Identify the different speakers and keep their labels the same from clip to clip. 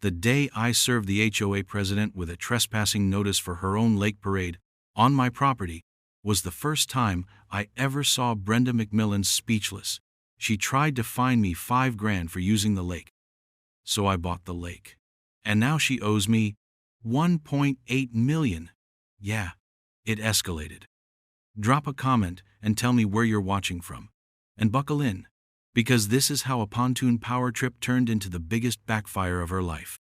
Speaker 1: The day I served the HOA president with a trespassing notice for her own lake parade on my property was the first time I ever saw Brenda McMillan speechless. She tried to fine me $5,000 for using the lake. So I bought the lake. And now she owes me $1.8 million. Yeah, it escalated. Drop a comment and tell me where you're watching from. And buckle in, because this is how a pontoon power trip turned into the biggest backfire of her life.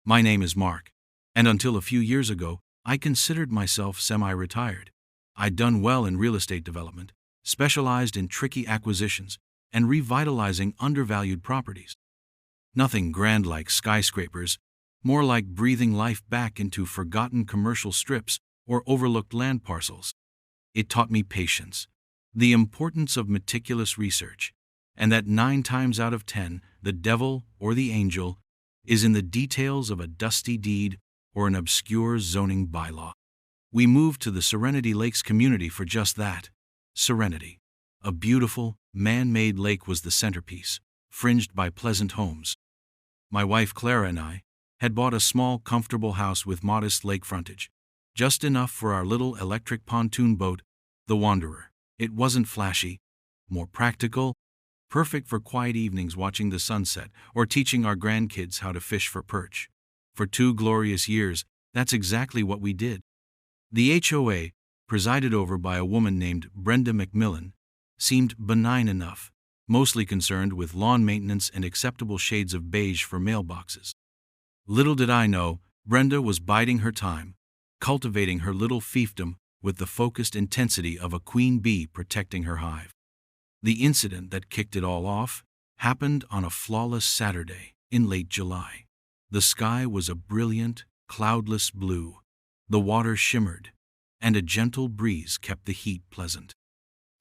Speaker 1: My name is Mark, and until a few years ago, I considered myself semi-retired. I'd done well in real estate development, specialized in tricky acquisitions, and revitalizing undervalued properties. Nothing grand like skyscrapers, more like breathing life back into forgotten commercial strips or overlooked land parcels. It taught me patience, the importance of meticulous research, and that 9 times out of 10, the devil or the angel is in the details of a dusty deed or an obscure zoning bylaw. We moved to the Serenity Lakes community for just that. Serenity. A beautiful, man-made lake was the centerpiece, fringed by pleasant homes. My wife Clara and I had bought a small, comfortable house with modest lake frontage, just enough for our little electric pontoon boat, the Wanderer. It wasn't flashy, more practical, perfect for quiet evenings watching the sunset or teaching our grandkids how to fish for perch. For 2 glorious years, that's exactly what we did. The HOA, presided over by a woman named Brenda McMillan, seemed benign enough, mostly concerned with lawn maintenance and acceptable shades of beige for mailboxes. Little did I know, Brenda was biding her time, cultivating her little fiefdom with the focused intensity of a queen bee protecting her hive. The incident that kicked it all off happened on a flawless Saturday in late July. The sky was a brilliant, cloudless blue, the water shimmered, and a gentle breeze kept the heat pleasant.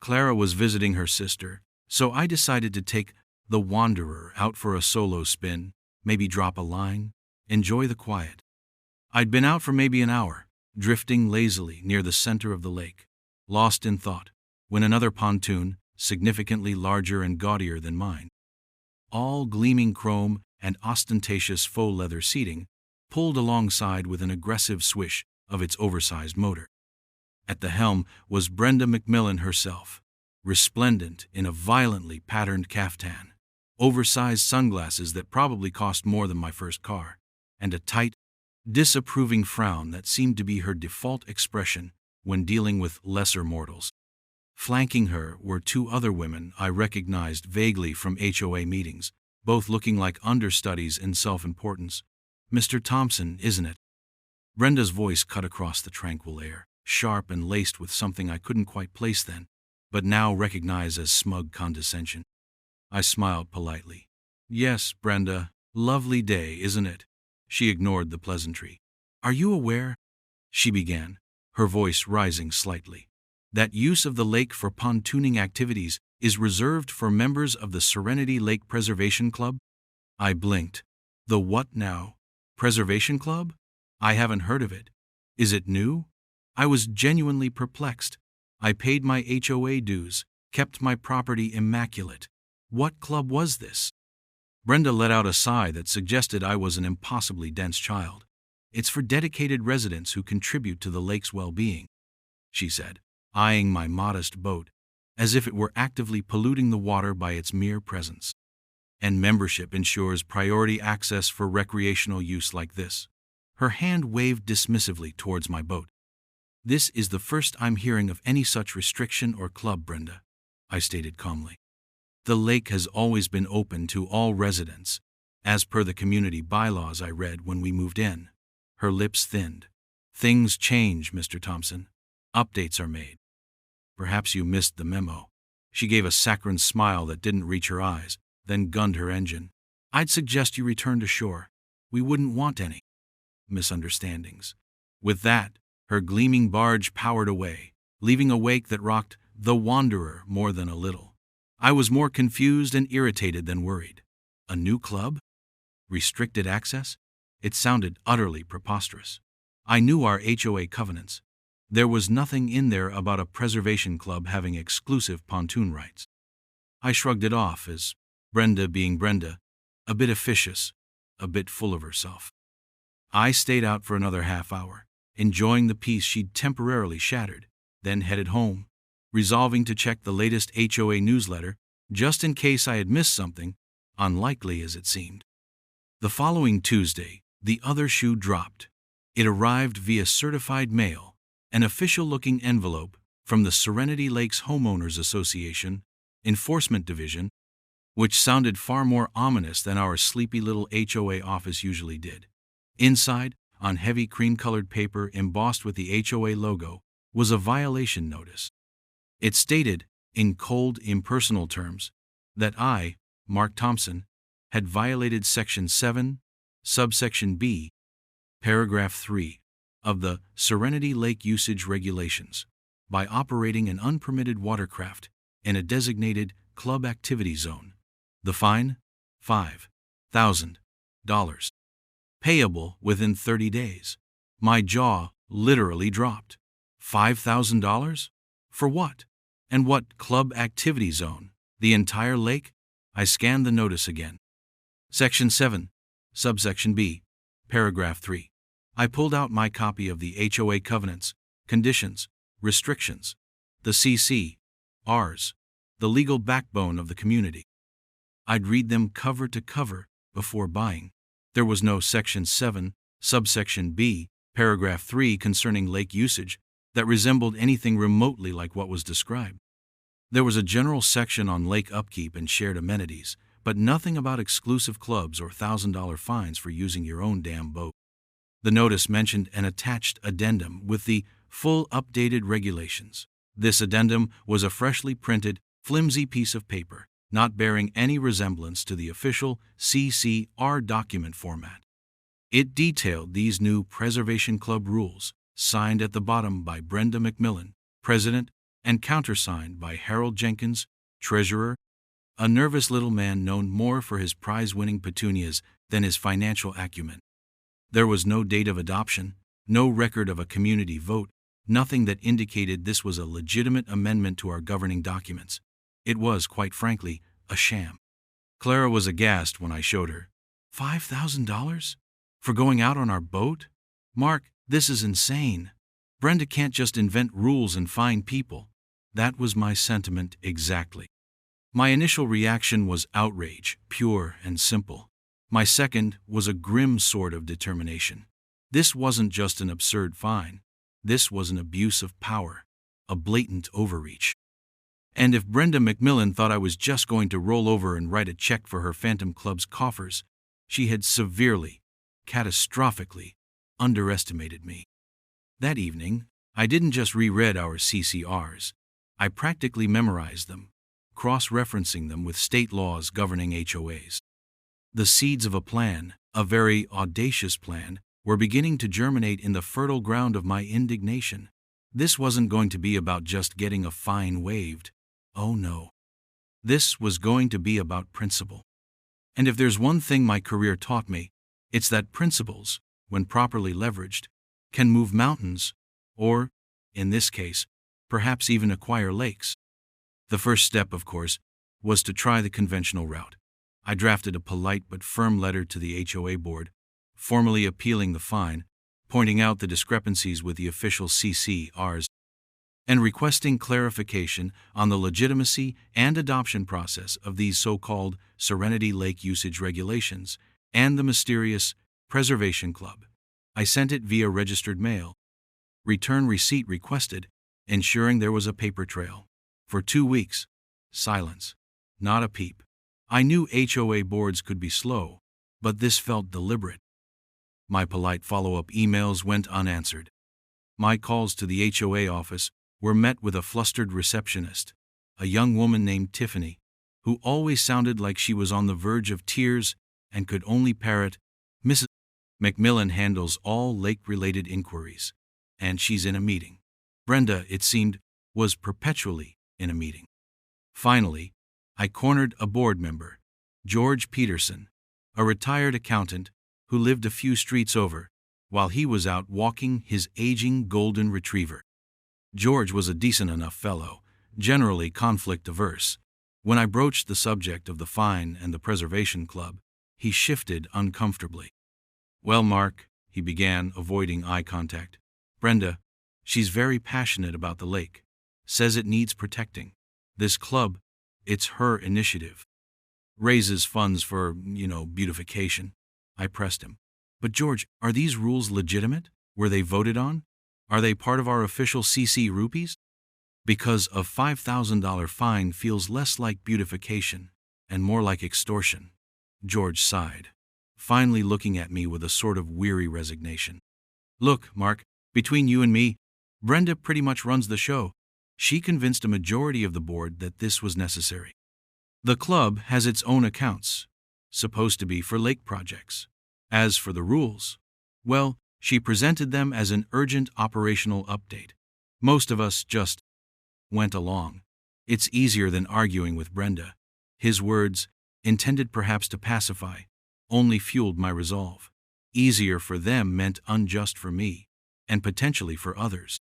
Speaker 1: Clara was visiting her sister, so I decided to take the Wanderer out for a solo spin, maybe drop a line, enjoy the quiet. I'd been out for maybe an hour, drifting lazily near the center of the lake, lost in thought, when another pontoon, significantly larger and gaudier than mine, all gleaming chrome and ostentatious faux leather seating, pulled alongside with an aggressive swish of its oversized motor. At the helm was Brenda McMillan herself, resplendent in a violently patterned caftan, oversized sunglasses that probably cost more than my first car, and a tight, disapproving frown that seemed to be her default expression when dealing with lesser mortals. Flanking her were 2 other women I recognized vaguely from HOA meetings, both looking like understudies in self-importance. Mr. Thompson, isn't it? Brenda's voice cut across the tranquil air, sharp and laced with something I couldn't quite place then, but now recognize as smug condescension. I smiled politely. Yes, Brenda, lovely day, isn't it? She ignored the pleasantry. Are you aware, she began, her voice rising slightly, that use of the lake for pontooning activities is reserved for members of the Serenity Lake Preservation Club? I blinked. The what now? Preservation Club? I haven't heard of it. Is it new? I was genuinely perplexed. I paid my HOA dues, kept my property immaculate. What club was this? Brenda let out a sigh that suggested I was an impossibly dense child. It's for dedicated residents who contribute to the lake's well-being, she said, eyeing my modest boat, as if it were actively polluting the water by its mere presence. And membership ensures priority access for recreational use like this. Her hand waved dismissively towards my boat. This is the first I'm hearing of any such restriction or club, Brenda, I stated calmly. The lake has always been open to all residents, as per the community bylaws I read when we moved in. Her lips thinned. Things change, Mr. Thompson. Updates are made. Perhaps you missed the memo. She gave a saccharine smile that didn't reach her eyes, then gunned her engine. I'd suggest you return to shore. We wouldn't want any misunderstandings. With that, her gleaming barge powered away, leaving a wake that rocked the Wanderer more than a little. I was more confused and irritated than worried. A new club? Restricted access? It sounded utterly preposterous. I knew our HOA covenants. There was nothing in there about a preservation club having exclusive pontoon rights. I shrugged it off as, Brenda being Brenda, a bit officious. a bit full of herself. I stayed out for another half hour, enjoying the peace she'd temporarily shattered, then headed home, resolving to check the latest HOA newsletter just in case I had missed something, unlikely as it seemed. The following Tuesday, the other shoe dropped. It arrived via certified mail, an official-looking envelope from the Serenity Lakes Homeowners Association, Enforcement Division, which sounded far more ominous than our sleepy little HOA office usually did. Inside, on heavy cream-colored paper embossed with the HOA logo, was a violation notice. It stated, in cold, impersonal terms, that I, Mark Thompson, had violated Section 7, subsection B, paragraph 3, of the Serenity Lake Usage Regulations by operating an unpermitted watercraft in a designated club activity zone. The fine? $5,000. Payable within 30 days. My jaw literally dropped. $5,000? For what? And what club activity zone? The entire lake? I scanned the notice again. Section 7, subsection B, paragraph 3. I pulled out my copy of the HOA covenants, conditions, restrictions, the CC/Rs, the legal backbone of the community. I'd read them cover to cover before buying. There was no Section 7, subsection B, paragraph 3 concerning lake usage that resembled anything remotely like what was described. There was a general section on lake upkeep and shared amenities, but nothing about exclusive clubs or $1,000 fines for using your own damn boat. The notice mentioned an attached addendum with the full updated regulations. This addendum was a freshly printed, flimsy piece of paper, not bearing any resemblance to the official CC/R document format. It detailed these new Preservation Club rules, signed at the bottom by Brenda McMillan, president, and countersigned by Harold Jenkins, treasurer, a nervous little man known more for his prize-winning petunias than his financial acumen. There was no date of adoption, no record of a community vote, nothing that indicated this was a legitimate amendment to our governing documents. It was, quite frankly, a sham. Clara was aghast when I showed her. $5,000? For going out on our boat? Mark, this is insane. Brenda can't just invent rules and fine people. That was my sentiment exactly. My initial reaction was outrage, pure and simple. My second was a grim sort of determination. This wasn't just an absurd fine. This was an abuse of power, a blatant overreach. And if Brenda McMillan thought I was just going to roll over and write a check for her Phantom Club's coffers, she had severely, catastrophically underestimated me. That evening, I didn't just reread our CCRs. I practically memorized them, cross-referencing them with state laws governing HOAs. The seeds of a plan, a very audacious plan, were beginning to germinate in the fertile ground of my indignation. This wasn't going to be about just getting a fine waived. Oh no. This was going to be about principle. And if there's one thing my career taught me, it's that principles, when properly leveraged, can move mountains, or, in this case, perhaps even acquire lakes. The first step, of course, was to try the conventional route. I drafted a polite but firm letter to the HOA board, formally appealing the fine, pointing out the discrepancies with the official CCRs, and requesting clarification on the legitimacy and adoption process of these so-called Serenity Lake Usage Regulations and the mysterious Preservation Club. I sent it via registered mail. Return receipt requested, ensuring there was a paper trail. For 2 weeks, silence. Not a peep. I knew HOA boards could be slow, but this felt deliberate. My polite follow-up emails went unanswered. My calls to the HOA office were met with a flustered receptionist, a young woman named Tiffany, who always sounded like she was on the verge of tears and could only parrot, "Mrs. McMillan handles all lake-related inquiries, and she's in a meeting." Brenda, it seemed, was perpetually in a meeting. Finally, I cornered a board member, George Peterson, a retired accountant who lived a few streets over, while he was out walking his aging golden retriever. George was a decent enough fellow, generally conflict-averse. When I broached the subject of the fine and the Preservation Club, He shifted uncomfortably. "Well, Mark," he began, avoiding eye contact. "Brenda, she's very passionate about the lake. Says it needs protecting. This club, it's her initiative. Raises funds for, beautification." I pressed him. "But George, are these rules legitimate? Were they voted on? Are they part of our official CC rupees? Because a $5,000 fine feels less like beautification and more like extortion." George sighed, finally looking at me with a sort of weary resignation. "Look, Mark, between you and me, Brenda pretty much runs the show. She convinced a majority of the board that this was necessary. The club has its own accounts, supposed to be for lake projects. As for the rules, well, she presented them as an urgent operational update. Most of us just went along. It's easier than arguing with Brenda." His words, intended perhaps to pacify, only fueled my resolve. Easier for them meant unjust for me, and potentially for others.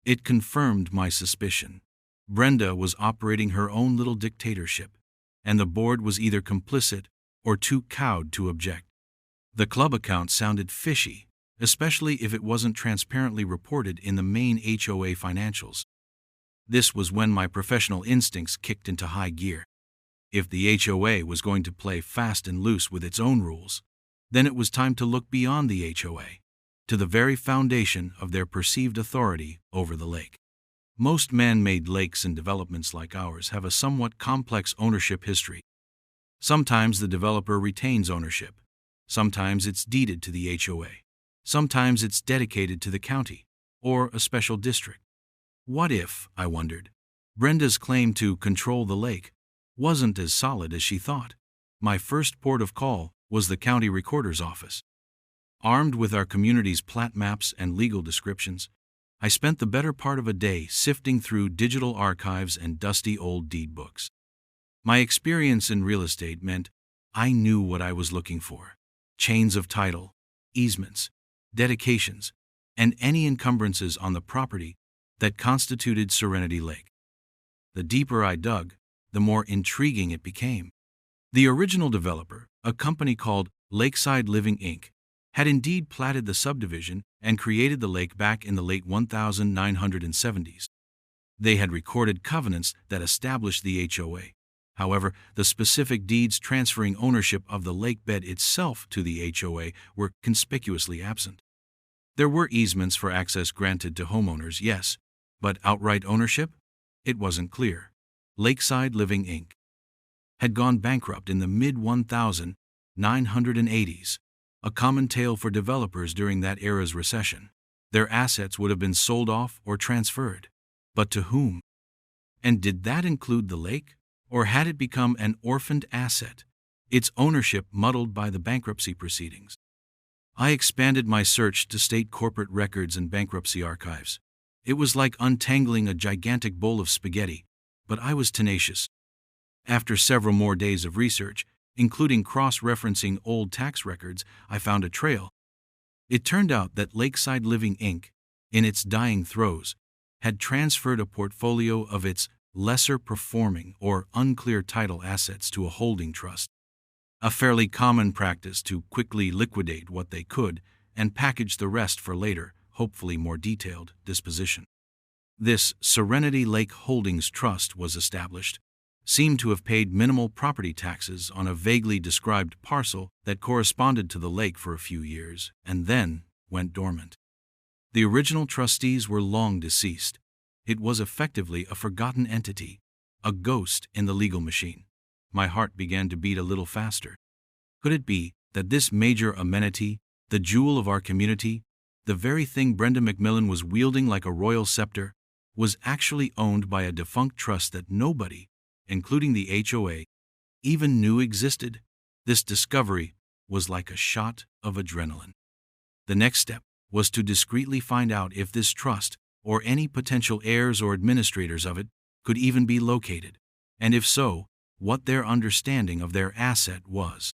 Speaker 1: It confirmed my suspicion. Brenda was operating her own little dictatorship, and the board was either complicit or too cowed to object. The club account sounded fishy, especially if it wasn't transparently reported in the main HOA financials. This was when my professional instincts kicked into high gear. If the HOA was going to play fast and loose with its own rules, then it was time to look beyond the HOA, to the very foundation of their perceived authority over the lake. Most man-made lakes and developments like ours have a somewhat complex ownership history. Sometimes the developer retains ownership. Sometimes it's deeded to the HOA. Sometimes it's dedicated to the county or a special district. What if, I wondered, Brenda's claim to control the lake wasn't as solid as she thought? My first port of call was the county recorder's office. Armed with our community's plat maps and legal descriptions, I spent the better part of a day sifting through digital archives and dusty old deed books. My experience in real estate meant I knew what I was looking for: chains of title, easements, dedications, and any encumbrances on the property that constituted Serenity Lake. The deeper I dug, the more intriguing it became. The original developer, a company called Lakeside Living Inc., had indeed platted the subdivision and created the lake back in the late 1970s. They had recorded covenants that established the HOA. However, the specific deeds transferring ownership of the lake bed itself to the HOA were conspicuously absent. There were easements for access granted to homeowners, yes, but outright ownership? It wasn't clear. Lakeside Living Inc. had gone bankrupt in the mid-1980s, a common tale for developers during that era's recession. Their assets would have been sold off or transferred. But to whom? And did that include the lake? Or had it become an orphaned asset, its ownership muddled by the bankruptcy proceedings? I expanded my search to state corporate records and bankruptcy archives. It was like untangling a gigantic bowl of spaghetti, but I was tenacious. After several more days of research, including cross-referencing old tax records, I found a trail. It turned out that Lakeside Living Inc., in its dying throes, had transferred a portfolio of its lesser-performing or unclear title assets to a holding trust, a fairly common practice to quickly liquidate what they could and package the rest for later, hopefully more detailed, disposition. This Serenity Lake Holdings Trust was established, seemed to have paid minimal property taxes on a vaguely described parcel that corresponded to the lake for a few years, and then went dormant. The original trustees were long deceased. It was effectively a forgotten entity, a ghost in the legal machine. My heart began to beat a little faster. Could it be that this major amenity, the jewel of our community, the very thing Brenda McMillan was wielding like a royal scepter, was actually owned by a defunct trust that nobody, including the HOA, even knew existed? This discovery was like a shot of adrenaline. The next step was to discreetly find out if this trust, or any potential heirs or administrators of it, could even be located, and if so, what their understanding of their asset was.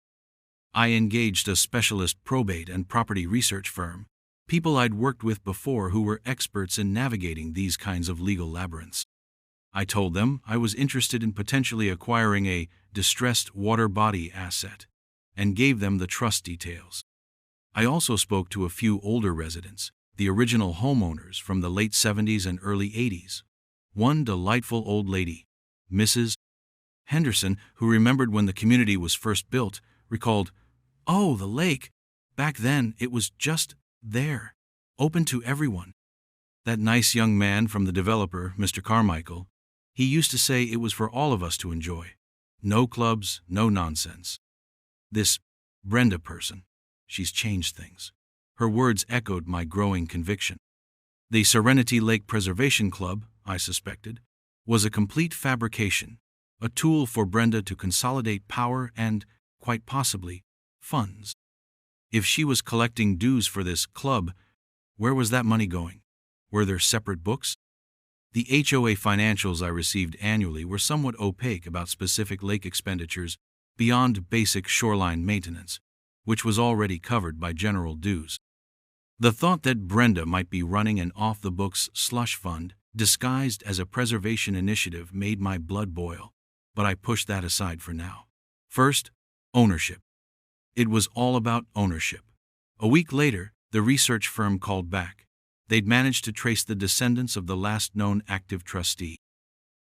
Speaker 1: I engaged a specialist probate and property research firm, people I'd worked with before who were experts in navigating these kinds of legal labyrinths. I told them I was interested in potentially acquiring a distressed water body asset, and gave them the trust details. I also spoke to a few older residents, the original homeowners from the late 70s and early 80s. One delightful old lady, Mrs. Henderson, who remembered when the community was first built, recalled, "Oh, the lake. Back then, it was just there, open to everyone." That nice young man from the developer, Mr. Carmichael, he used to say it was for all of us to enjoy. No clubs, no nonsense. This Brenda person, she's changed things. Her words echoed my growing conviction. The Serenity Lake Preservation Club, I suspected, was a complete fabrication, a tool for Brenda to consolidate power and, quite possibly, funds. If she was collecting dues for this club, where was that money going? Were there separate books? The HOA financials I received annually were somewhat opaque about specific lake expenditures beyond basic shoreline maintenance, which was already covered by general dues. The thought that Brenda might be running an off-the-books slush fund disguised as a preservation initiative made my blood boil, but I pushed that aside for now. First, ownership. It was all about ownership. A week later, the research firm called back. They'd managed to trace the descendants of the last known active trustee.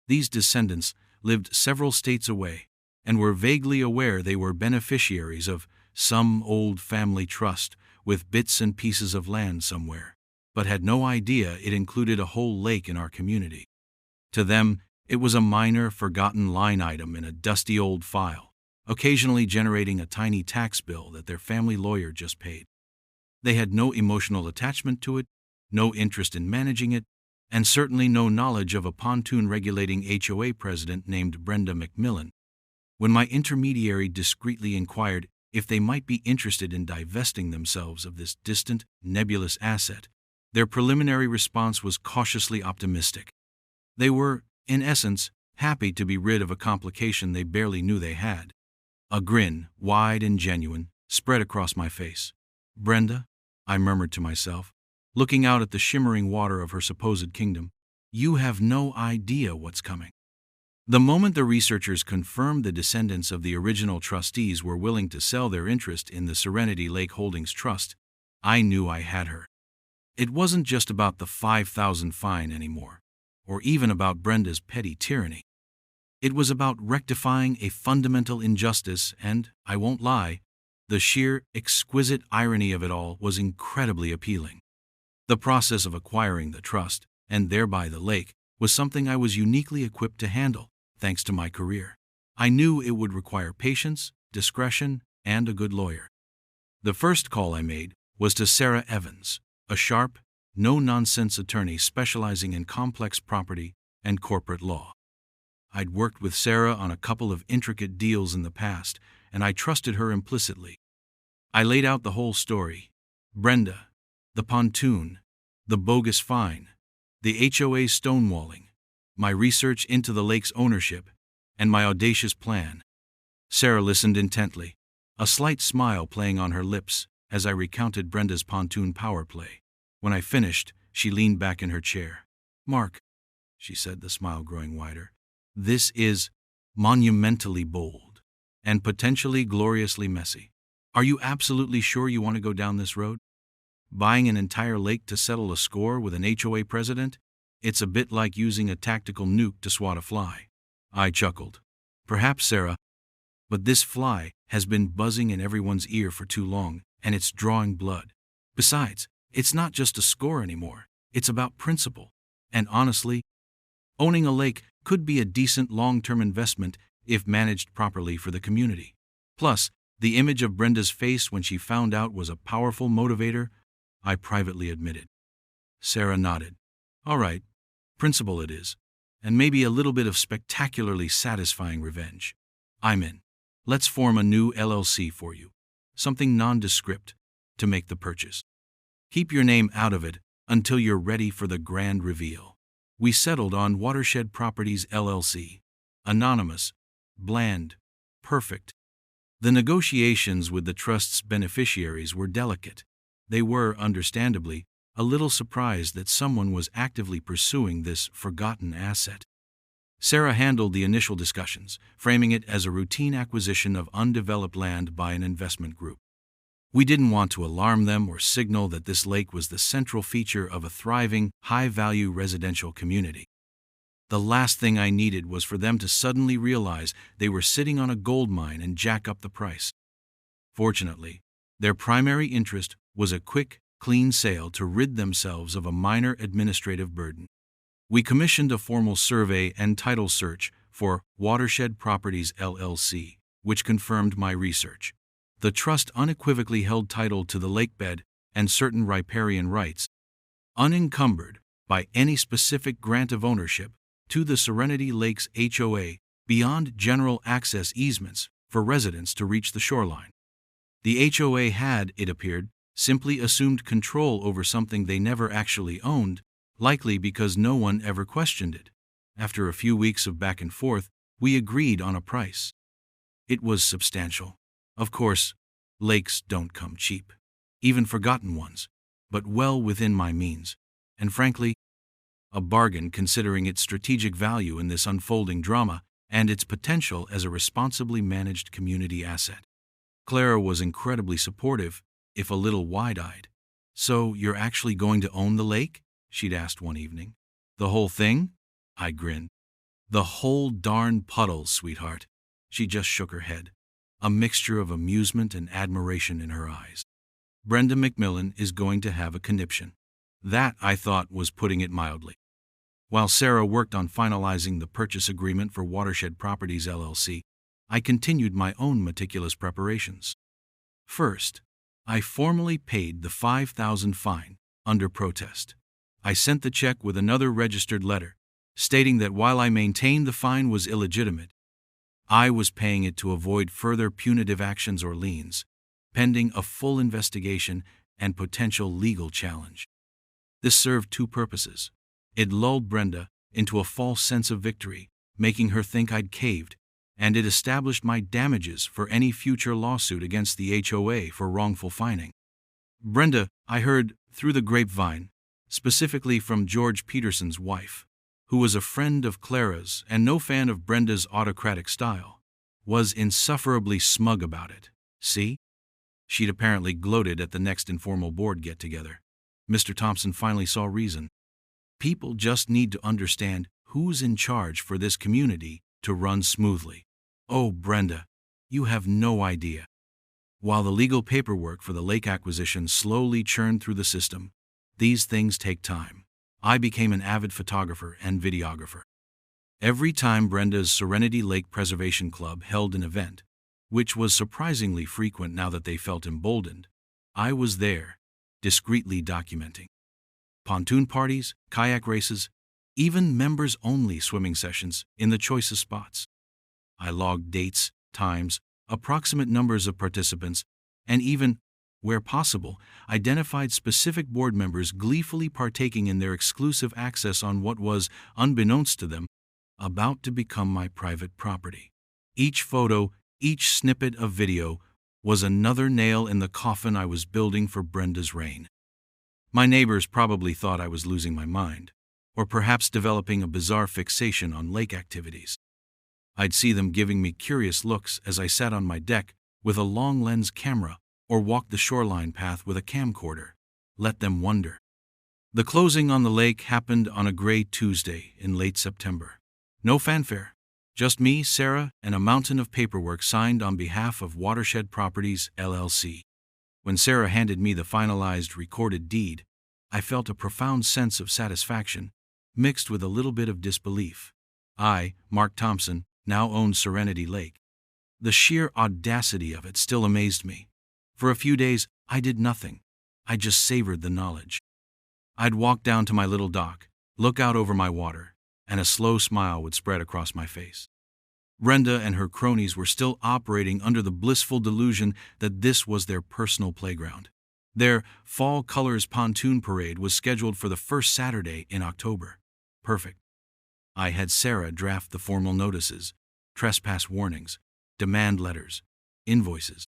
Speaker 1: These descendants lived several states away and were vaguely aware they were beneficiaries of some old family trust with bits and pieces of land somewhere, but had no idea it included a whole lake in our community. To them, it was a minor, forgotten line item in a dusty old file, occasionally generating a tiny tax bill that their family lawyer just paid. They had no emotional attachment to it, no interest in managing it, and certainly no knowledge of a pontoon-regulating HOA president named Brenda McMillan. When my intermediary discreetly inquired if they might be interested in divesting themselves of this distant, nebulous asset, their preliminary response was cautiously optimistic. They were, in essence, happy to be rid of a complication they barely knew they had. A grin, wide and genuine, spread across my face. "Brenda," I murmured to myself, looking out at the shimmering water of her supposed kingdom, "you have no idea what's coming." The moment the researchers confirmed the descendants of the original trustees were willing to sell their interest in the Serenity Lake Holdings Trust, I knew I had her. It wasn't just about the $5,000 fine anymore, or even about Brenda's petty tyranny. It was about rectifying a fundamental injustice, and, I won't lie, the sheer, exquisite irony of it all was incredibly appealing. The process of acquiring the trust, and thereby the lake, was something I was uniquely equipped to handle, thanks to my career. I knew it would require patience, discretion, and a good lawyer. The first call I made was to Sarah Evans, a sharp, no-nonsense attorney specializing in complex property and corporate law. I'd worked with Sarah on a couple of intricate deals in the past, and I trusted her implicitly. I laid out the whole story: Brenda, the pontoon, the bogus fine, the HOA stonewalling, my research into the lake's ownership, and my audacious plan. Sarah listened intently, a slight smile playing on her lips as I recounted Brenda's pontoon power play. When I finished, she leaned back in her chair. "Mark," she said, the smile growing wider, "this is monumentally bold and potentially gloriously messy. Are you absolutely sure you want to go down this road? Buying an entire lake to settle a score with an HOA president? It's a bit like using a tactical nuke to swat a fly." I chuckled. "Perhaps, Sarah, but this fly has been buzzing in everyone's ear for too long, and it's drawing blood. Besides, it's not just a score anymore. It's about principle. And honestly, owning a lake could be a decent long-term investment if managed properly for the community. Plus, the image of Brenda's face when she found out was a powerful motivator," I privately admitted. Sarah nodded. "All right, principle it is, and maybe a little bit of spectacularly satisfying revenge. I'm in. Let's form a new LLC for you, something nondescript, to make the purchase. Keep your name out of it until you're ready for the grand reveal." We settled on Watershed Properties LLC. Anonymous, bland, perfect. The negotiations with the trust's beneficiaries were delicate. They were, understandably, a little surprised that someone was actively pursuing this forgotten asset. Sarah handled the initial discussions, framing it as a routine acquisition of undeveloped land by an investment group. We didn't want to alarm them or signal that this lake was the central feature of a thriving, high-value residential community. The last thing I needed was for them to suddenly realize they were sitting on a gold mine and jack up the price. Fortunately, their primary interest was a quick, clean sale to rid themselves of a minor administrative burden. We commissioned a formal survey and title search for Watershed Properties LLC, which confirmed my research. The trust unequivocally held title to the lakebed and certain riparian rights, unencumbered by any specific grant of ownership to the Serenity Lakes HOA beyond general access easements for residents to reach the shoreline. The HOA had, it appeared, simply assumed control over something they never actually owned, likely because no one ever questioned it. After a few weeks of back and forth, we agreed on a price. It was substantial. Of course, lakes don't come cheap, even forgotten ones, but well within my means, and frankly, a bargain considering its strategic value in this unfolding drama and its potential as a responsibly managed community asset. Clara was incredibly supportive, if a little wide-eyed. "So you're actually going to own the lake?" she'd asked one evening. "The whole thing?" I grinned. "The whole darn puddle, sweetheart." She just shook her head, a mixture of amusement and admiration in her eyes. "Brenda McMillan is going to have a conniption." That, I thought, was putting it mildly. While Sarah worked on finalizing the purchase agreement for Watershed Properties LLC, I continued my own meticulous preparations. First, I formally paid the $5,000 fine under protest. I sent the check with another registered letter, stating that while I maintained the fine was illegitimate, I was paying it to avoid further punitive actions or liens, pending a full investigation and potential legal challenge. This served two purposes. It lulled Brenda into a false sense of victory, making her think I'd caved, and it established my damages for any future lawsuit against the HOA for wrongful fining. Brenda, I heard through the grapevine, specifically from George Peterson's wife, who was a friend of Clara's and no fan of Brenda's autocratic style, was insufferably smug about it. See? She'd apparently gloated at the next informal board get-together. Mr. Thompson finally saw reason. People just need to understand who's in charge for this community to run smoothly. Oh, Brenda, you have no idea. While the legal paperwork for the lake acquisition slowly churned through the system, these things take time. I became an avid photographer and videographer. Every time Brenda's Serenity Lake Preservation Club held an event, which was surprisingly frequent now that they felt emboldened, I was there, discreetly documenting. Pontoon parties, kayak races, even members-only swimming sessions in the choicest spots. I logged dates, times, approximate numbers of participants, and even, where possible, identified specific board members gleefully partaking in their exclusive access on what was, unbeknownst to them, about to become my private property. Each photo, each snippet of video, was another nail in the coffin I was building for Brenda's reign. My neighbors probably thought I was losing my mind, or perhaps developing a bizarre fixation on lake activities. I'd see them giving me curious looks as I sat on my deck with a long-lens camera or walked the shoreline path with a camcorder. Let them wonder. The closing on the lake happened on a gray Tuesday in late September. No fanfare, just me, Sarah, and a mountain of paperwork signed on behalf of Watershed Properties LLC. When Sarah handed me the finalized recorded deed, I felt a profound sense of satisfaction, mixed with a little bit of disbelief. I, Mark Thompson, now owned Serenity Lake. The sheer audacity of it still amazed me. For a few days, I did nothing. I just savored the knowledge. I'd walk down to my little dock, look out over my water, and a slow smile would spread across my face. Brenda and her cronies were still operating under the blissful delusion that this was their personal playground. Their Fall Colors Pontoon Parade was scheduled for the first Saturday in October. Perfect. I had Sarah draft the formal notices, trespass warnings, demand letters, invoices.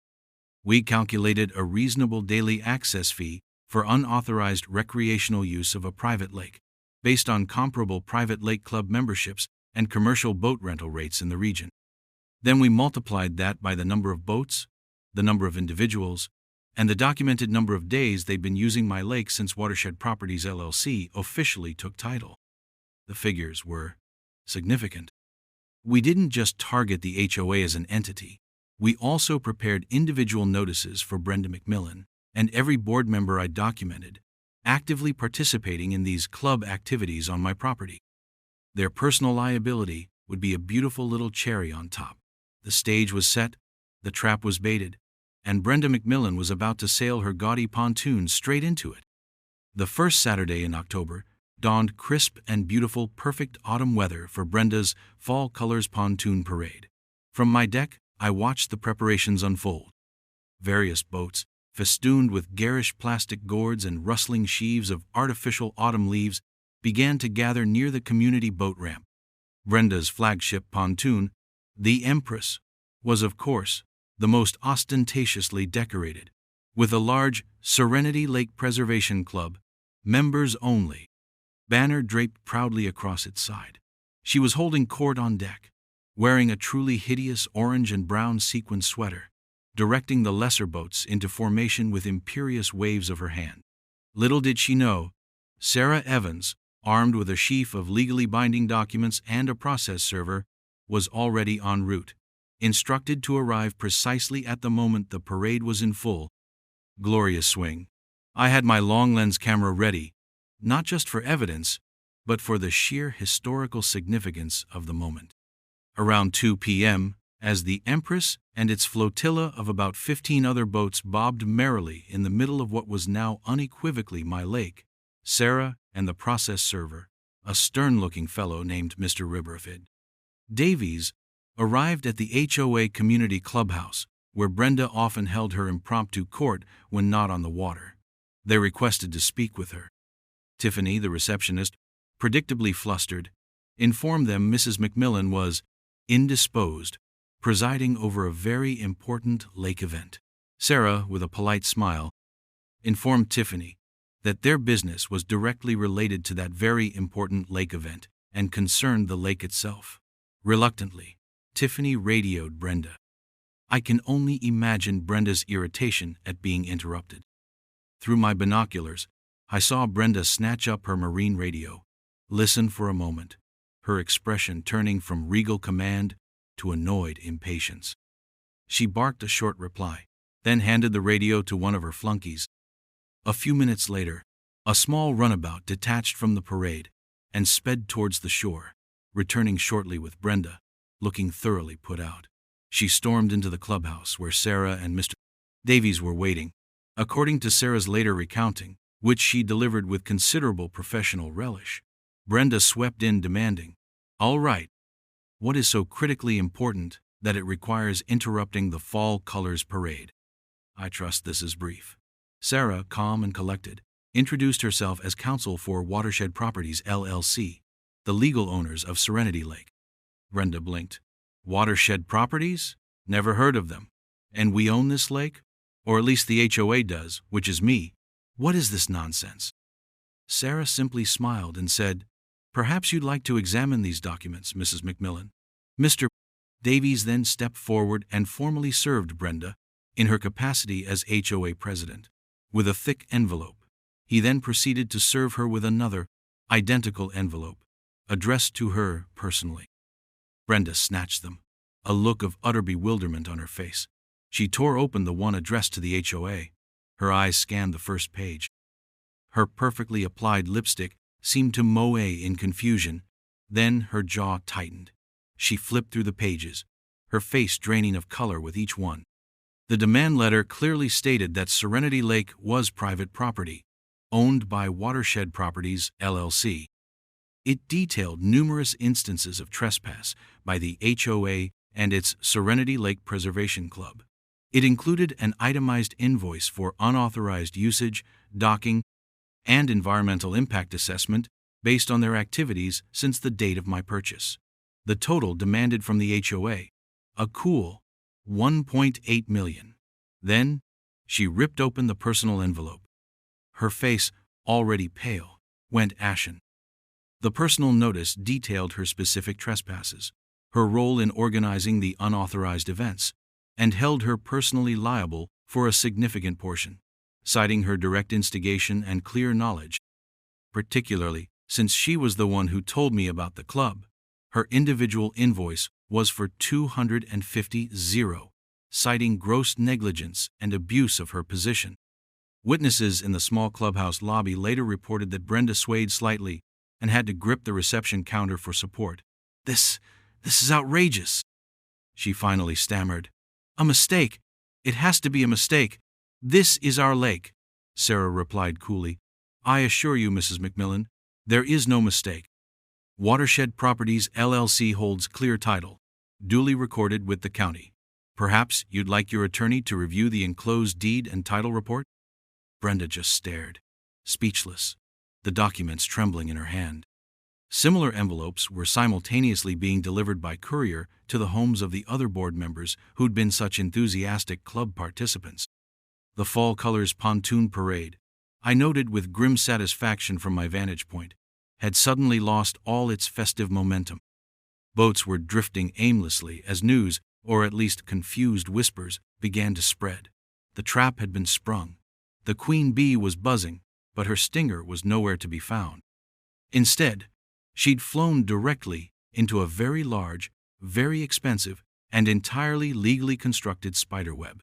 Speaker 1: We calculated a reasonable daily access fee for unauthorized recreational use of a private lake, based on comparable private lake club memberships and commercial boat rental rates in the region. Then we multiplied that by the number of boats, the number of individuals, and the documented number of days they'd been using my lake since Watershed Properties LLC officially took title. The figures were significant. We didn't just target the HOA as an entity. We also prepared individual notices for Brenda McMillan and every board member I documented, actively participating in these club activities on my property. Their personal liability would be a beautiful little cherry on top. The stage was set, the trap was baited, and Brenda McMillan was about to sail her gaudy pontoon straight into it. The first Saturday in October dawned crisp and beautiful, perfect autumn weather for Brenda's Fall Colors Pontoon Parade. From my deck, I watched the preparations unfold. Various boats, festooned with garish plastic gourds and rustling sheaves of artificial autumn leaves, began to gather near the community boat ramp. Brenda's flagship pontoon, the Empress, was, of course, the most ostentatiously decorated, with a large Serenity Lake Preservation Club, members only, banner draped proudly across its side. She was holding court on deck, wearing a truly hideous orange and brown sequin sweater, directing the lesser boats into formation with imperious waves of her hand. Little did she know, Sarah Evans, armed with a sheaf of legally binding documents and a process server, was already en route, instructed to arrive precisely at the moment the parade was in full, glorious swing. I had my long lens camera ready, not just for evidence, but for the sheer historical significance of the moment. Around 2 p.m., as the Empress and its flotilla of about 15 other boats bobbed merrily in the middle of what was now unequivocally my lake, Sarah and the process server, a stern-looking fellow named Mr. Ribberford Davies, arrived at the HOA community clubhouse, where Brenda often held her impromptu court when not on the water. They requested to speak with her. Tiffany, the receptionist, predictably flustered, informed them Mrs. McMillan was indisposed, presiding over a very important lake event. Sarah, with a polite smile, informed Tiffany that their business was directly related to that very important lake event and concerned the lake itself. Reluctantly, Tiffany radioed Brenda. I can only imagine Brenda's irritation at being interrupted. Through my binoculars, I saw Brenda snatch up her marine radio, listen for a moment, her expression turning from regal command to annoyed impatience. She barked a short reply, then handed the radio to one of her flunkies. A few minutes later, a small runabout detached from the parade and sped towards the shore, returning shortly with Brenda, looking thoroughly put out. She stormed into the clubhouse where Sarah and Mr. Davies were waiting. According to Sarah's later recounting, which she delivered with considerable professional relish, Brenda swept in demanding, "All right, what is so critically important that it requires interrupting the Fall Colors Parade?" I trust this is brief. Sarah, calm and collected, introduced herself as counsel for Watershed Properties LLC, the legal owners of Serenity Lake. Brenda blinked. Watershed Properties? Never heard of them. And we own this lake? Or at least the HOA does, which is me. What is this nonsense? Sarah simply smiled and said, "Perhaps you'd like to examine these documents, Mrs. McMillan." Mr. Davies then stepped forward and formally served Brenda, in her capacity as HOA president, with a thick envelope. He then proceeded to serve her with another, identical envelope, addressed to her personally. Brenda snatched them, a look of utter bewilderment on her face. She tore open the one addressed to the HOA. Her eyes scanned the first page. Her perfectly applied lipstick seemed to mow in confusion. Then her jaw tightened. She flipped through the pages, her face draining of color with each one. The demand letter clearly stated that Serenity Lake was private property, owned by Watershed Properties, LLC. It detailed numerous instances of trespass by the HOA and its Serenity Lake Preservation Club. It included an itemized invoice for unauthorized usage, docking, and environmental impact assessment based on their activities since the date of my purchase. The total demanded from the HOA, a cool $1.8 million. Then, she ripped open the personal envelope. Her face, already pale, went ashen. The personal notice detailed her specific trespasses, her role in organizing the unauthorized events, and held her personally liable for a significant portion, citing her direct instigation and clear knowledge, particularly since she was the one who told me about the club. Her individual invoice was for $250, citing gross negligence and abuse of her position. Witnesses in the small clubhouse lobby later reported that Brenda swayed slightly and had to grip the reception counter for support. This is outrageous," she finally stammered. "A mistake. It has to be a mistake. This is our lake," Sarah replied coolly. "I assure you, Mrs. McMillan, there is no mistake. Watershed Properties LLC holds clear title, duly recorded with the county. Perhaps you'd like your attorney to review the enclosed deed and title report?" Brenda just stared, speechless, the documents trembling in her hand. Similar envelopes were simultaneously being delivered by courier to the homes of the other board members who'd been such enthusiastic club participants. The Fall Colors Pontoon Parade, I noted with grim satisfaction from my vantage point, had suddenly lost all its festive momentum. Boats were drifting aimlessly as news, or at least confused whispers, began to spread. The trap had been sprung. The queen bee was buzzing, but her stinger was nowhere to be found. Instead, she'd flown directly into a very large, very expensive, and entirely legally constructed spiderweb.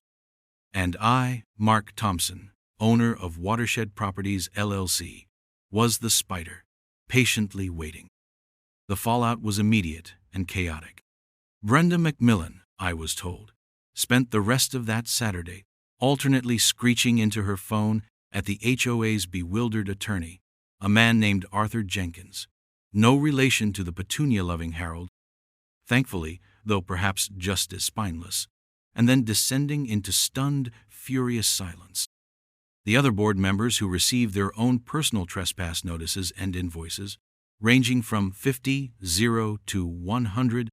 Speaker 1: And I, Mark Thompson, owner of Watershed Properties LLC, was the spider, patiently waiting. The fallout was immediate and chaotic. Brenda McMillan, I was told, spent the rest of that Saturday alternately screeching into her phone at the HOA's bewildered attorney, a man named Arthur Jenkins, no relation to the petunia-loving Harold, thankfully, though perhaps just as spineless, and then descending into stunned, furious silence. The other board members who received their own personal trespass notices and invoices, ranging from 50, 0 to 100,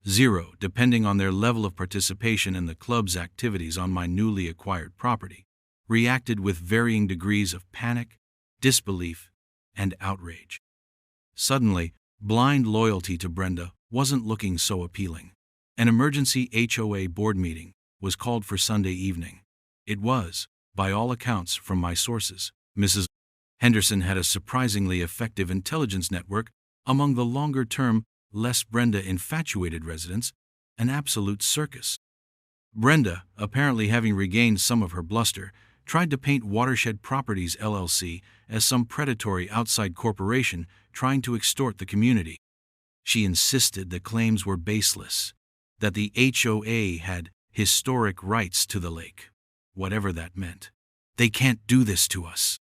Speaker 1: 0, depending on their level of participation in the club's activities on my newly acquired property, reacted with varying degrees of panic, disbelief, and outrage. Suddenly, blind loyalty to Brenda wasn't looking so appealing. An emergency HOA board meeting was called for Sunday evening. It was, by all accounts from my sources, Mrs. Henderson had a surprisingly effective intelligence network among the longer-term, less Brenda-infatuated residents, an absolute circus. Brenda, apparently having regained some of her bluster, tried to paint Watershed Properties LLC as some predatory outside corporation trying to extort the community. She insisted the claims were baseless, that the HOA had historic rights to the lake, whatever that meant. "They can't do this to us,"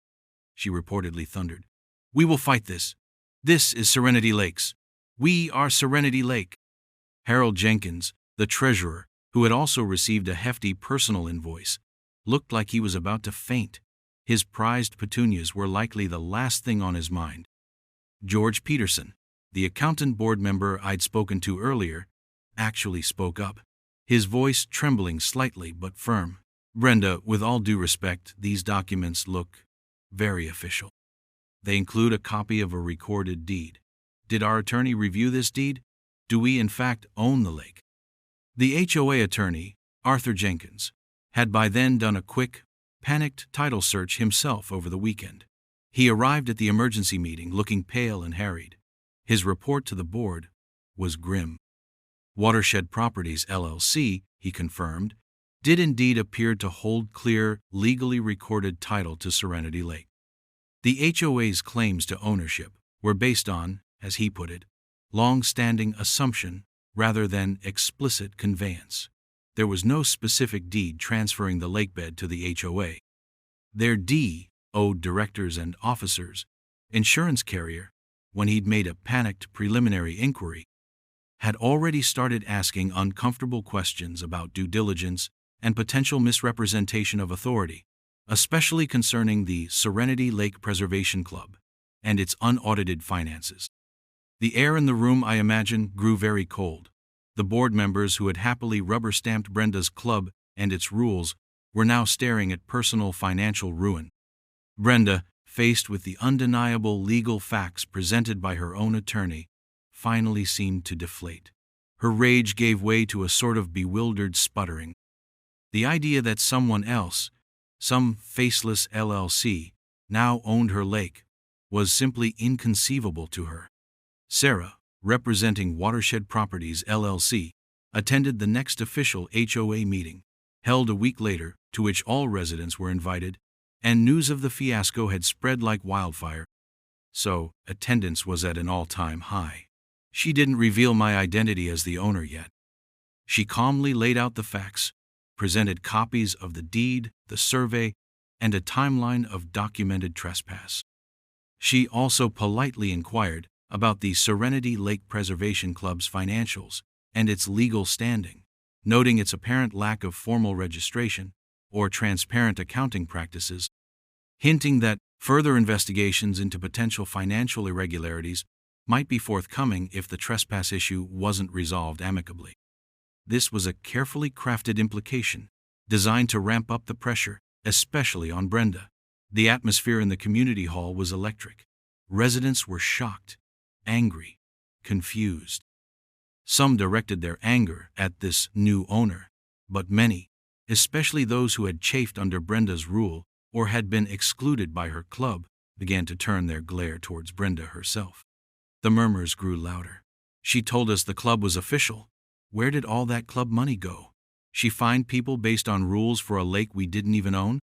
Speaker 1: she reportedly thundered. "We will fight this. This is Serenity Lakes. We are Serenity Lake." Harold Jenkins, the treasurer, who had also received a hefty personal invoice, looked like he was about to faint. His prized petunias were likely the last thing on his mind. George Peterson, the accountant board member I'd spoken to earlier, actually spoke up, his voice trembling slightly but firm. "Brenda, with all due respect, these documents look very official. They include a copy of a recorded deed. Did our attorney review this deed? Do we in fact own the lake?" The HOA attorney, Arthur Jenkins, had by then done a quick, panicked title search himself over the weekend. He arrived at the emergency meeting looking pale and harried. His report to the board was grim. Watershed Properties LLC, he confirmed, did indeed appear to hold clear, legally recorded title to Serenity Lake. The HOA's claims to ownership were based on, as he put it, long-standing assumption rather than explicit conveyance. There was no specific deed transferring the lakebed to the HOA. Their deed owed directors and officers, insurance carrier, when he'd made a panicked preliminary inquiry, had already started asking uncomfortable questions about due diligence and potential misrepresentation of authority, especially concerning the Serenity Lake Preservation Club and its unaudited finances. The air in the room, I imagine, grew very cold. The board members who had happily rubber-stamped Brenda's club and its rules were now staring at personal financial ruin. Brenda, faced with the undeniable legal facts presented by her own attorney, finally seemed to deflate. Her rage gave way to a sort of bewildered sputtering. The idea that someone else, some faceless LLC, now owned her lake, was simply inconceivable to her. Sarah, representing Watershed Properties LLC, attended the next official HOA meeting, held a week later, to which all residents were invited, and news of the fiasco had spread like wildfire. So, attendance was at an all-time high. She didn't reveal my identity as the owner yet. She calmly laid out the facts, presented copies of the deed, the survey, and a timeline of documented trespass. She also politely inquired about the Serenity Lake Preservation Club's financials and its legal standing, noting its apparent lack of formal registration or transparent accounting practices, hinting that further investigations into potential financial irregularities might be forthcoming if the trespass issue wasn't resolved amicably. This was a carefully crafted implication, designed to ramp up the pressure, especially on Brenda. The atmosphere in the community hall was electric. Residents were shocked, angry, confused. Some directed their anger at this new owner, but many, especially those who had chafed under Brenda's rule or had been excluded by her club, began to turn their glare towards Brenda herself. The murmurs grew louder. She told us the club was official. Where did all that club money go? She fined people based on rules for a lake we didn't even own?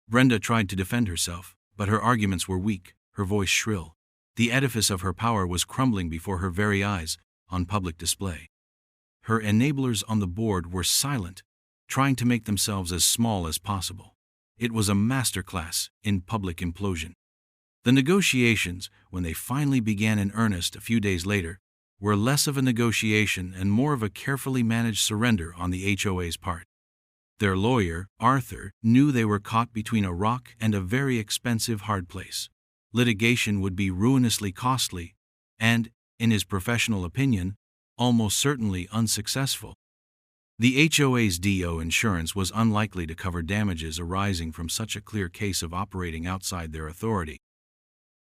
Speaker 1: Brenda tried to defend herself, but her arguments were weak, her voice shrill. The edifice of her power was crumbling before her very eyes, on public display. Her enablers on the board were silent, trying to make themselves as small as possible. It was a masterclass in public implosion. The negotiations, when they finally began in earnest a few days later, were less of a negotiation and more of a carefully managed surrender on the HOA's part. Their lawyer, Arthur, knew they were caught between a rock and a very expensive hard place. Litigation would be ruinously costly and, in his professional opinion, almost certainly unsuccessful. The HOA's DO insurance was unlikely to cover damages arising from such a clear case of operating outside their authority,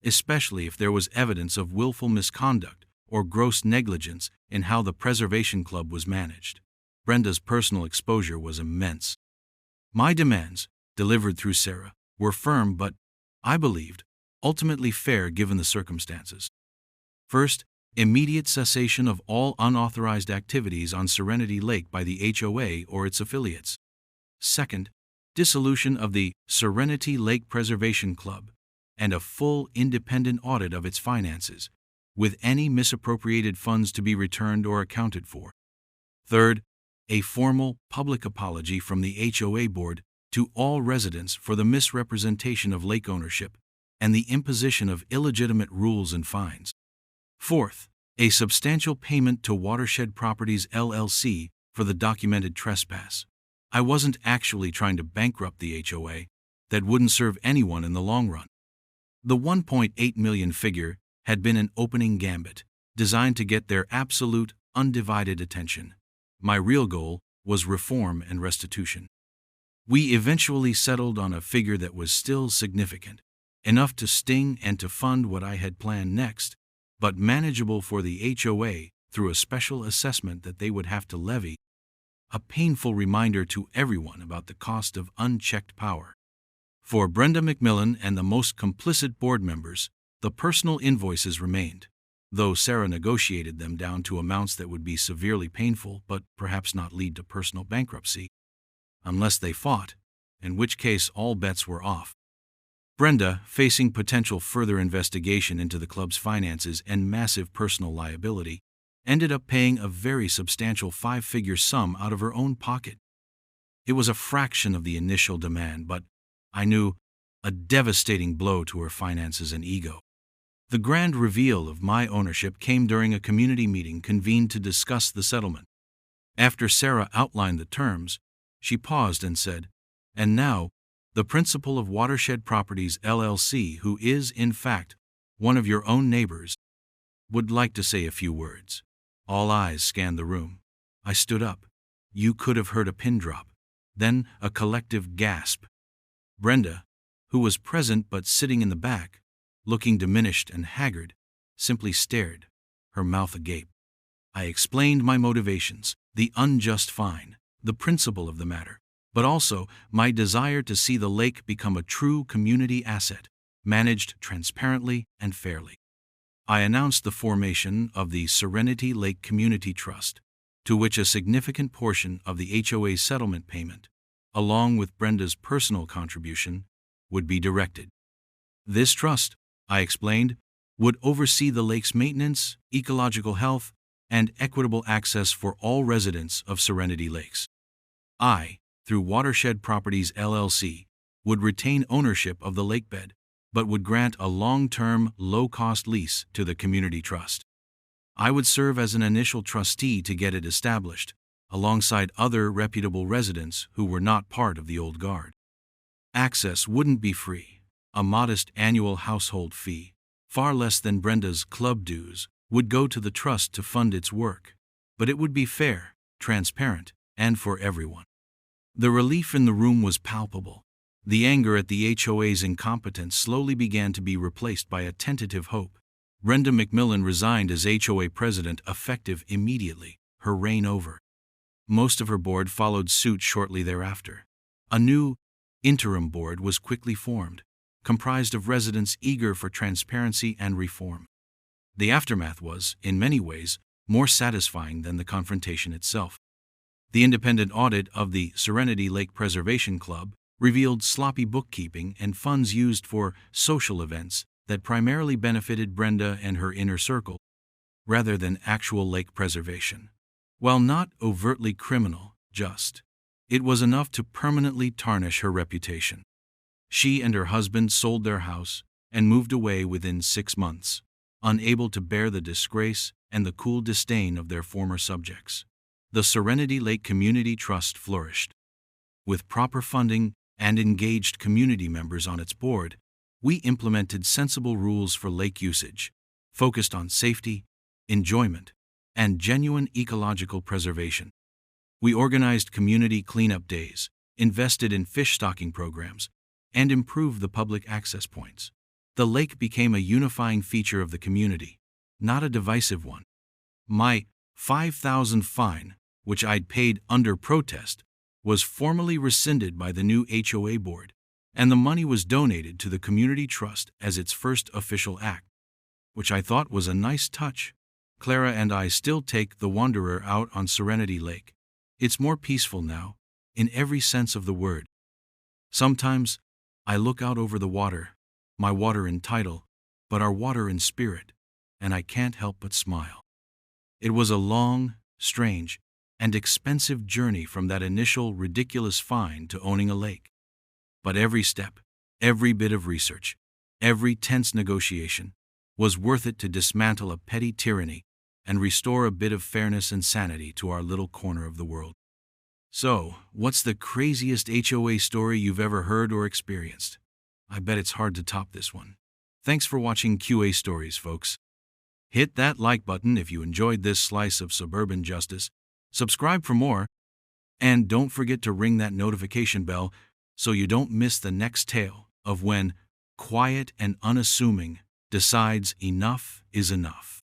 Speaker 1: especially if there was evidence of willful misconduct or gross negligence in how the Preservation Club was managed. Brenda's personal exposure was immense. My demands, delivered through Sarah, were firm but, I believed, ultimately fair given the circumstances. First, immediate cessation of all unauthorized activities on Serenity Lake by the HOA or its affiliates. Second, dissolution of the Serenity Lake Preservation Club and a full independent audit of its finances, with any misappropriated funds to be returned or accounted for. Third, a formal public apology from the HOA board to all residents for the misrepresentation of lake ownership and the imposition of illegitimate rules and fines. Fourth, a substantial payment to Watershed Properties LLC for the documented trespass. I wasn't actually trying to bankrupt the HOA. That wouldn't serve anyone in the long run. The $1.8 million figure had been an opening gambit, designed to get their absolute, undivided attention. My real goal was reform and restitution. We eventually settled on a figure that was still significant, enough to sting and to fund what I had planned next, but manageable for the HOA through a special assessment that they would have to levy, a painful reminder to everyone about the cost of unchecked power. For Brenda McMillan and the most complicit board members, the personal invoices remained, though Sarah negotiated them down to amounts that would be severely painful but perhaps not lead to personal bankruptcy, unless they fought, in which case all bets were off. Brenda, facing potential further investigation into the club's finances and massive personal liability, ended up paying a very substantial five-figure sum out of her own pocket. It was a fraction of the initial demand, but, I knew, a devastating blow to her finances and ego. The grand reveal of my ownership came during a community meeting convened to discuss the settlement. After Sarah outlined the terms, she paused and said, "And now, the principal of Watershed Properties LLC, who is, in fact, one of your own neighbors, would like to say a few words." All eyes scanned the room. I stood up. You could have heard a pin drop. Then a collective gasp. Brenda, who was present but sitting in the back, looking diminished and haggard, simply stared, her mouth agape. I explained my motivations, the unjust fine, the principle of the matter, but also my desire to see the lake become a true community asset, managed transparently and fairly. I announced the formation of the Serenity Lake Community Trust, to which a significant portion of the HOA settlement payment, along with Brenda's personal contribution, would be directed. This trust, I explained, would oversee the lake's maintenance, ecological health, and equitable access for all residents of Serenity Lakes. I, through Watershed Properties LLC, would retain ownership of the lakebed, but would grant a long-term, low-cost lease to the community trust. I would serve as an initial trustee to get it established, alongside other reputable residents who were not part of the old guard. Access wouldn't be free. A modest annual household fee, far less than Brenda's club dues, would go to the trust to fund its work, but it would be fair, transparent, and for everyone. The relief in the room was palpable. The anger at the HOA's incompetence slowly began to be replaced by a tentative hope. Brenda McMillan resigned as HOA president effective immediately, her reign over. Most of her board followed suit shortly thereafter. A new, interim board was quickly formed, comprised of residents eager for transparency and reform. The aftermath was, in many ways, more satisfying than the confrontation itself. The independent audit of the Serenity Lake Preservation Club revealed sloppy bookkeeping and funds used for social events that primarily benefited Brenda and her inner circle, rather than actual lake preservation. While not overtly criminal, it was enough to permanently tarnish her reputation. She and her husband sold their house and moved away within 6 months, unable to bear the disgrace and the cool disdain of their former subjects. The Serenity Lake Community Trust flourished. With proper funding and engaged community members on its board, we implemented sensible rules for lake usage, focused on safety, enjoyment, and genuine ecological preservation. We organized community cleanup days, invested in fish stocking programs, and improved the public access points. The lake became a unifying feature of the community, not a divisive one. My $5,000 fine, which I'd paid under protest, was formally rescinded by the new HOA board, and the money was donated to the community trust as its first official act, which I thought was a nice touch. Clara and I still take the Wanderer out on Serenity Lake. It's more peaceful now, in every sense of the word. Sometimes, I look out over the water, my water in title, but our water in spirit, and I can't help but smile. It was a long, strange, and expensive journey from that initial ridiculous fine to owning a lake. But every step, every bit of research, every tense negotiation, was worth it to dismantle a petty tyranny and restore a bit of fairness and sanity to our little corner of the world. So, what's the craziest HOA story you've ever heard or experienced? I bet it's hard to top this one. Thanks for watching QA Stories, folks. Hit that like button if you enjoyed this slice of suburban justice, subscribe for more, and don't forget to ring that notification bell so you don't miss the next tale of when quiet and unassuming decides enough is enough.